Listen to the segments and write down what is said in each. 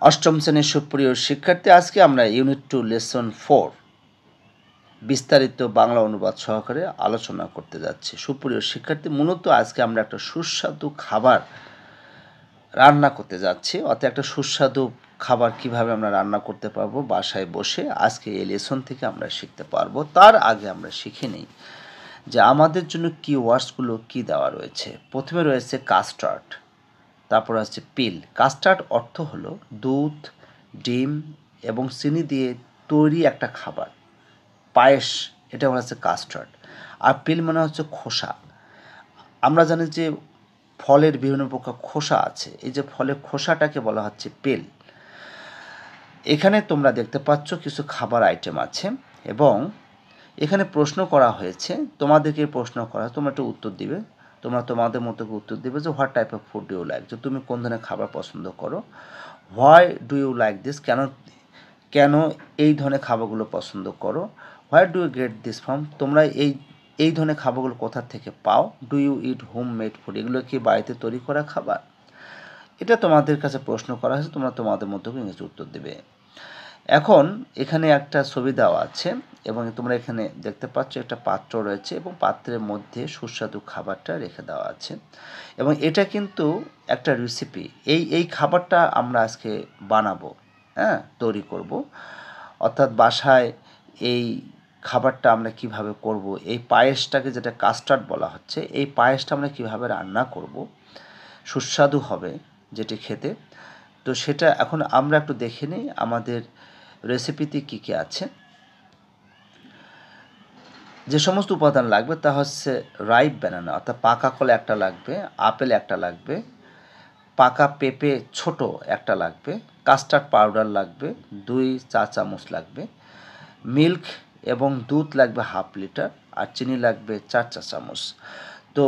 অষ্টম শ্রেণীর সুপ্রিয় শিক্ষার্থী, আজকে আমরা ইউনিট 2 লেসন 4 বিস্তারিত বাংলা অনুবাদ সহকারে আলোচনা করতে যাচ্ছি। সুপ্রিয় শিক্ষার্থী, মূলত আজকে আমরা একটা সুস্বাদু খাবার রান্না করতে যাচ্ছি। অর্থাৎ একটা সুস্বাদু খাবার কিভাবে আমরা রান্না করতে পারবো বাসায় বসে, আজকে এই লেসন থেকে আমরা শিখতে পারবো। তার আগে আমরা শিখে নিই যে আমাদের জন্য কি ওয়ার্ডসগুলো কি দেওয়া রয়েছে। প্রথমে রয়েছে কাস্টার্ড, তারপর আছে পিল। কাস্টার্ড অর্থ হলো দুধ, ডিম এবং চিনি দিয়ে তৈরি একটা খাবার, পায়েস, এটা হচ্ছে কাস্টার্ড। আর পিল মানে হচ্ছে খোসা। আমরা জানি যে ফলের বিভিন্ন প্রকার খোসা আছে, এই যে ফলের খোসাটাকে বলা হচ্ছে পিল। এখানে তোমরা দেখতে পাচ্ছ কিছু খাবার আইটেম আছে এবং এখানে প্রশ্ন করা হয়েছে, তোমাদেরকে প্রশ্ন করা, তোমরা একটু উত্তর দিবে, তোমরা তোমাদের মতো উত্তর দিবে যে what type of food do you like, যে তুমি কোন ধরনের খাবার পছন্দ করো। Why do you like this, কেন কেন এই ধরনের খাবারগুলো পছন্দ করো। Why do you get this from, তোমরা এই ধরনের খাবারগুলো কোথা থেকে পাও। Do you eat home made food, এগুলো কি বাড়িতে তৈরি করা খাবার। এটা তোমাদের কাছে প্রশ্ন করা হয়েছে, তোমরা তোমাদের মতো ইংরেজি উত্তর দেবে। এখন এখানে একটা ছবি দেওয়া আছে এবং তোমরা এখানে দেখতে পাচ্ছ একটা পাত্র রয়েছে এবং পাত্রের মধ্যে সুস্বাদু খাবারটা রেখে দেওয়া আছে এবং এটা কিন্তু একটা রেসিপি। এই খাবারটা আমরা আজকে বানাবো, তৈরি করব। অর্থাৎ বাসায় এই খাবারটা আমরা কিভাবে করব, এই পায়েসটাকে যেটা কাস্টার্ড বলা হচ্ছে, এই পায়েসটা আমরা কিভাবে রান্না করব, সুস্বাদু হবে যেটি খেতে। তো সেটা এখন আমরা একটু দেখে নিই আমাদের রেসিপিতে কী কী আছে। যে সমস্ত উপাদান লাগবে তা হচ্ছে রাইপ ব্যানানা, অর্থাৎ পাকা কলা একটা লাগবে, আপেল একটা লাগবে, পাকা পেঁপে ছোট একটা লাগবে, কাস্টার্ড পাউডার লাগবে 2 চা চামচ লাগবে, মিল্ক এবং দুধ লাগবে 1/2 লিটার, আর চিনি লাগবে 4 চা চামচ। তো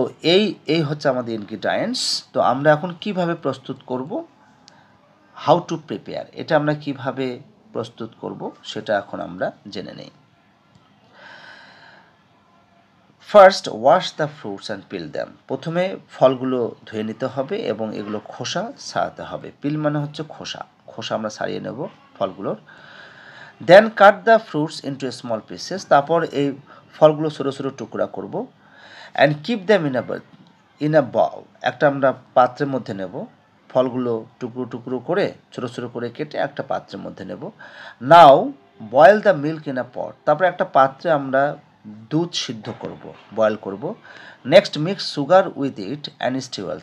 এই হচ্ছে আমাদের ইনগ্রিডিয়েন্টস। তো আমরা এখন কিভাবে প্রস্তুত করব, হাউ টু প্রিপেয়ার, এটা আমরা কিভাবে প্রস্তুত করব সেটা এখন আমরা জেনে নেই। First wash the fruits and peel them, প্রথমে ফলগুলো ধুয়ে নিতে হবে এবং এগুলো খোসা ছাড়াতে হবে। পিল মানে হচ্ছে খোসা, খোসা আমরা ছাড়িয়ে নেব ফলগুলোর। Then cut the fruits into small pieces, তারপর এই ফলগুলো ছোটো ছোটো টুকরা করব। And keep them in a bowl, একটা আমরা পাত্রের মধ্যে নেব, ফলগুলো টুকরো টুকরো করে ছোটো ছোটো করে কেটে একটা পাত্রের মধ্যে নেব। Now boil the milk in a pot, তারপরে একটা পাত্রে আমরা দুধ সিদ্ধ করব, বয়েল করব। Next mix sugar with it and stir,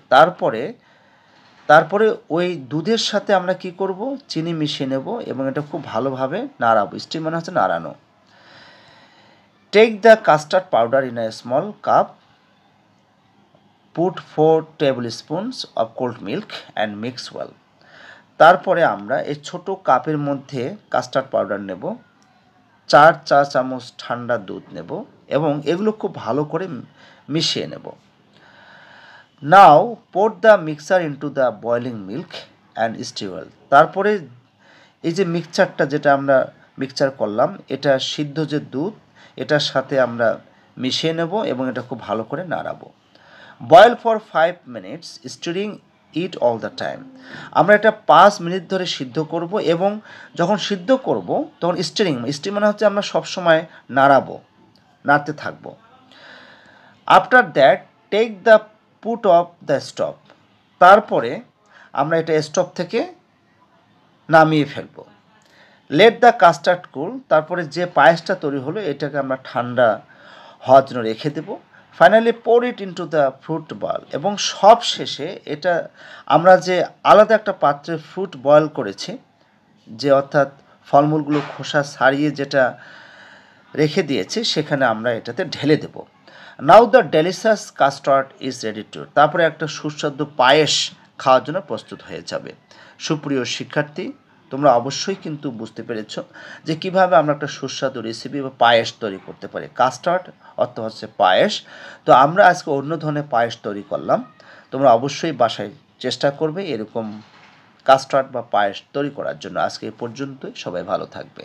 তারপরে ওই দুধের সাথে আমরা কি করব, চিনি মিশিয়ে নেব এবং এটা খুব ভালোভাবে নাড়াবো। স্টির মানে হচ্ছে নাড়ানো। Take the custard powder in a small cup, put 4 tablespoons of cold milk and mix well, তারপরে আমরা এই ছোট কাপের মধ্যে কাস্টার্ড পাউডার নেব, 4 চা চামচ ঠান্ডা দুধ নেব এবং এগুলো খুব ভালো করে মিশিয়ে নেব। Now pour the mixer into the boiling milk and stir, তারপরে এই যে মিক্সচারটা যেটা আমরা মিক্সচার করলাম, এটা সিদ্ধ যে দুধ এটার সাথে আমরা মিশিয়ে নেব এবং এটা খুব ভালো করে নাড়াবো। Boil for 5 minutes stirring it all the time, আমরা এটা 5 মিনিট ধরে সিদ্ধ করব এবং যখন সিদ্ধ করব তখন স্টির মানে হচ্ছে আমরা সবসময় নাড়তে থাকবো। After that take the put of the stop, তারপরে আমরা এটা স্টপ থেকে নামিয়ে ফেলবো। লেট দ্য কাস্টার্ড কুল, তারপরে যে পায়েসটা তৈরি হলো এটাকে আমরা ঠান্ডা হওয়ার জন্য রেখে দেবো। Finally pour it into the fruit bowl, এবং সব শেষে এটা আমরা যে আলাদা একটা পাত্রে ফ্রুট বয়েল করেছি, যে অর্থাৎ ফলমূলগুলো খোসা ছাড়িয়ে যেটা রেখে দিয়েছি, সেখানে আমরা এটাতে ঢেলে দেব। Now the delicious custard is ready to, তারপরে একটা সুস্বাদু পায়েস খাওয়ার জন্য প্রস্তুত হয়ে যাবে। সুপ্রিয় শিক্ষার্থী, তোমরা অবশ্যই কিন্তু বুঝতে পেরেছ যে কিভাবে আমরা একটা সুস্বাদু রেসিপি বা পায়েস তৈরি করতে পারি। কাস্টার্ড অর্থ হচ্ছে পায়েস। তো আমরা আজকে অন্য ধরনের পায়েস তৈরি করলাম। তোমরা অবশ্যই বাসায় চেষ্টা করবে এরকম কাস্টার্ড বা পায়েস তৈরি করার জন্য। আজকে এ পর্যন্তই, সবাই ভালো থাকবে।